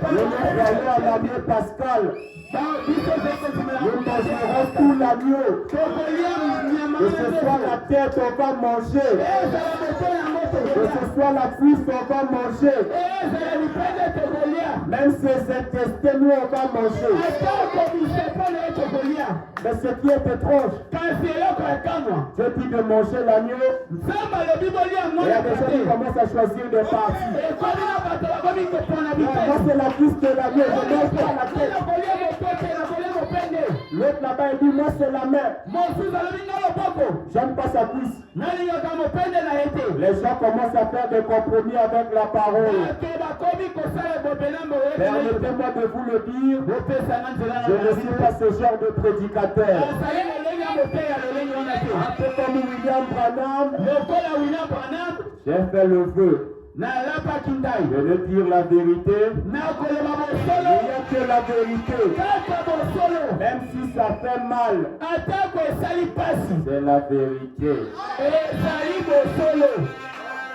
à l'agneau pascal. Nous mangerons tout l'agneau. Que ce soit la tête, on va manger. Que ce soit la cuisse, on va manger. Même ses intestins, nous, on va manger. Mais ce qui est étrange, Dieu dit de manger l'agneau. Et il y a des gens qui commencent à choisir des parties. Moi, c'est la cuisse de l'agneau. Je ne mange pas la tête. L'autre là-bas, il dit, moi, c'est la main. J'aime pas sa cuisse. Les gens commencent à faire des compromis avec la parole. Permettez-moi de vous le dire, je ne suis pas ce genre de prédicateur. Un peu comme William Branham, j'ai fait le vœu de ne dire la vérité, rien que la vérité, même si ça fait mal, c'est la vérité.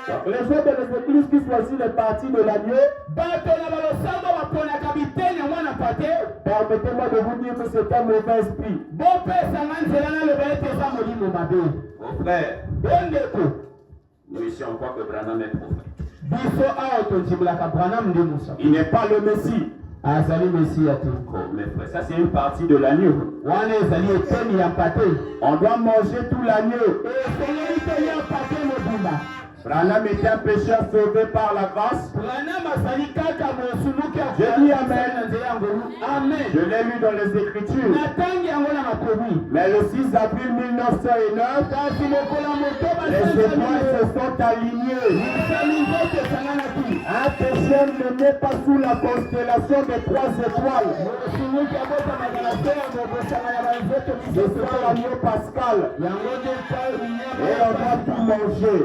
Donc, les gens de les églises qui choisissent les parties de l'agneau, permettez-moi de vous dire que c'est un mauvais esprit. Mon frère, nous ici on croit que Branham est prophète. Il n'est pas le Messie. Oh, mes frères, ça c'est une partie de l'agneau. On doit manger tout l'agneau. Branham était un pécheur sauvé par la grâce. Je dis Amen. Je l'ai lu dans les Écritures. Mais le 6 avril 1909, les étoiles se sont alignées. Un pécheur ne naît pas sous la constellation des 3 étoiles. C'est l'agneau pascal. Et on doit tout manger.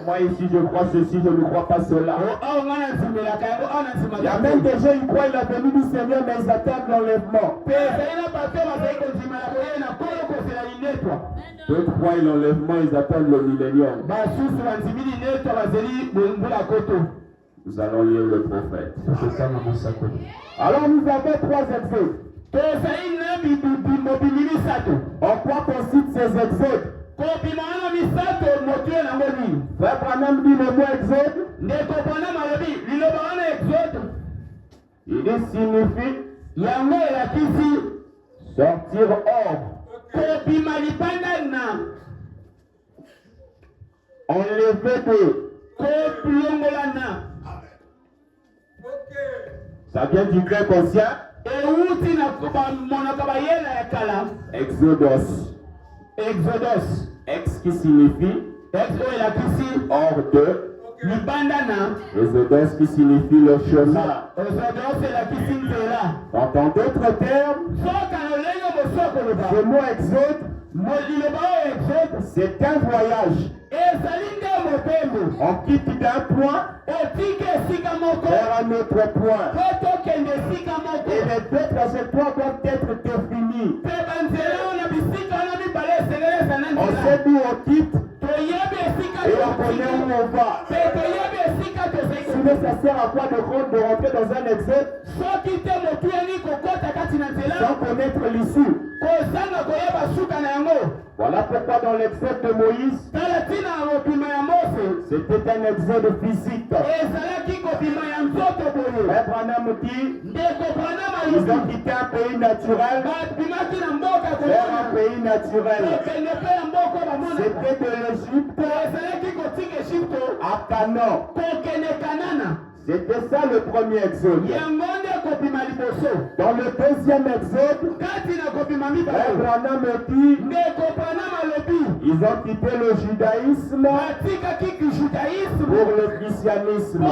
Moi ici je crois ceci, je ne crois pas cela. Il y a même des gens qui croient la venue du Seigneur, mais ils attendent l'enlèvement. D'autres croient l'enlèvement, ils attendent le millénium. Nous allons lire le prophète. Alors nous avons 3 exodes. En quoi consistent ces exodes? Frère Branham dit le mot exode. Il signifie sortir hors. Enlever de. Ça vient du grec ancien. Exodos. Ex qui signifie hors de. Exodos qui signifie le chemin. Donc, en d'autres termes, ce mot exode, c'est un voyage. On quitte d'un point vers un autre point. Et les deux trajectoires doivent être définies. On sait d'où on quitte et on connaît où on va. Sinon, ça sert à quoi de rentrer dans un exode sans connaître l'issue? Voilà pourquoi dans l'exode de Moïse, c'était un exode physique. Frère Branham dit, ils ont quitté un pays naturel vers un pays naturel. C'était de l'Égypte à Canaan. C'était ça le premier exode. Dans le deuxième exode, Frère Branham dit, ils ont quitté le judaïsme pour le christianisme.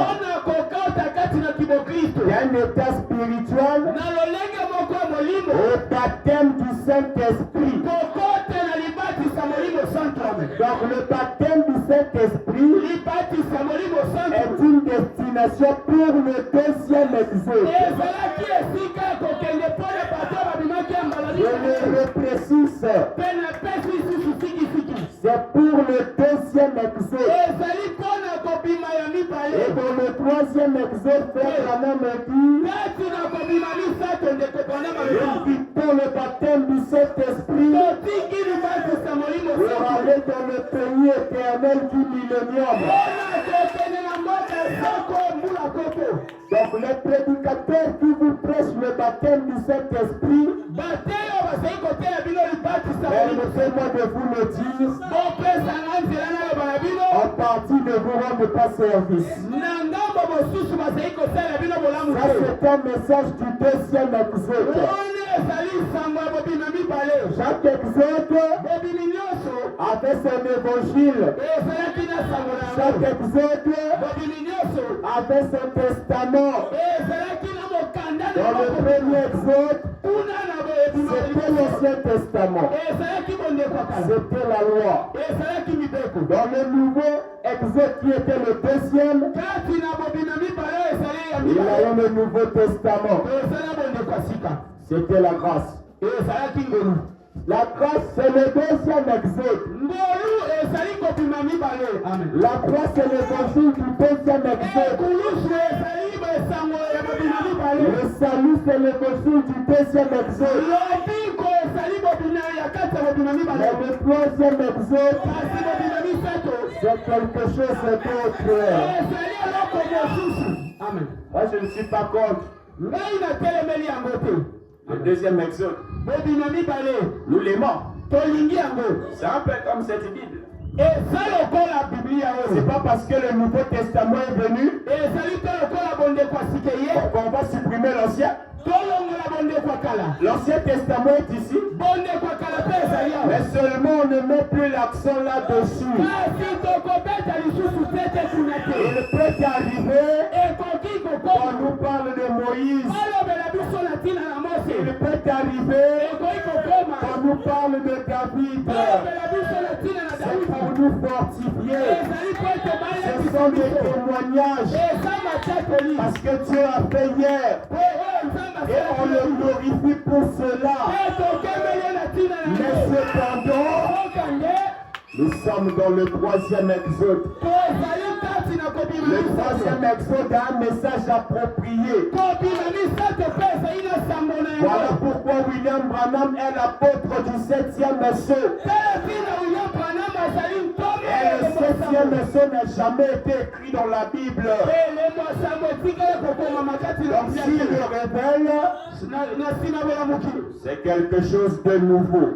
Il y a un état spirituel au baptême du Saint-Esprit. Donc le baptême du Saint-Esprit est une destination pour le deuxième exode. Je le reprécise. C'est pour le deuxième exode. Et dans le troisième exode, Frère Branham dit, évitons le baptême du Saint-Esprit pour aller dans le pays éternel du millénium. Donc les prédicateurs qui vous prêchent le baptême du Saint-Esprit, permettez-moi de vous le dire, en partie ne vous rendent pas service. Ça c'est un message du deuxième exode. Chaque exode avait son évangile. Chaque exode avait son testament. Dans le premier exode, c'était l'Ancien Testament. C'était la loi. Dans le nouveau exode qui était le deuxième, il y a eu le Nouveau Testament. C'était la grâce. La grâce, c'est le deuxième exode. La grâce, c'est l'évangile du deuxième exode. Le salut, c'est l'évangile du deuxième exode. Mais le troisième exode, c'est quelque chose d'autre. Amen. Moi, je ne suis pas contre. Le deuxième exode, nous l'aimons. C'est un peu comme cette Bible. C'est pas parce que le Nouveau Testament est venu qu'on va supprimer l'Ancien. L'Ancien Testament est ici, mais seulement on ne met plus l'accent là-dessus. Il peut arriver qu'on nous parle de Moïse. Il peut arriver qu'on nous parle de David. C'est pour nous fortifier. Ce sont des témoignages. Parce que Dieu a fait hier. Et on le glorifie pour cela. Mais cependant, nous sommes dans le troisième exode. Le troisième exode a un message approprié. Voilà pourquoi William Branham est l'apôtre du 7e saut. Et le 7e saut n'a jamais été écrit dans la Bible. Donc s'il le révèle, c'est quelque chose de nouveau.